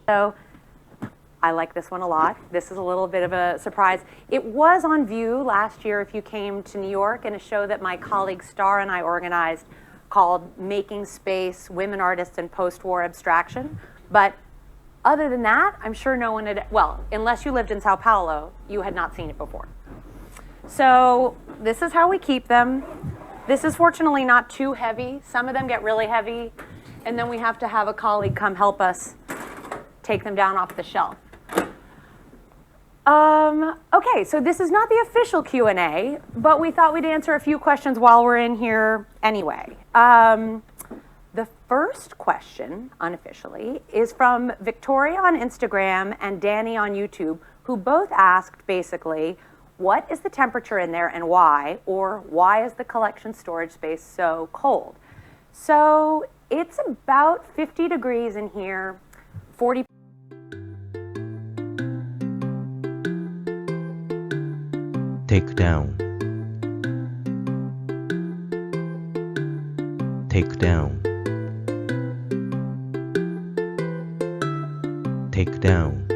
So I like this one a lot. This is a little bit of a surprise. It was on view last year if you came to New York in a show that my colleague Star and I organized called Making Space, Women Artists and Post-War Abstraction. But other than that, I'm sure no one had, well, unless you lived in Sao Paulo, you had not seen it before. So this is how we keep them. This is fortunately not too heavy. Some of them get really heavy, and then we have to have a colleague come help us take them down off the shelf. Okay, so this is not the official Q&A, but we thought we'd answer a few questions while we're in here anyway. The first question, unofficially, is from Victoria on Instagram and Danny on YouTube, who both asked basically, what is the temperature in there and why? Or why is the collection storage space so cold? So it's about 50 degrees in here, 40. Takedown. Takedown. Takedown.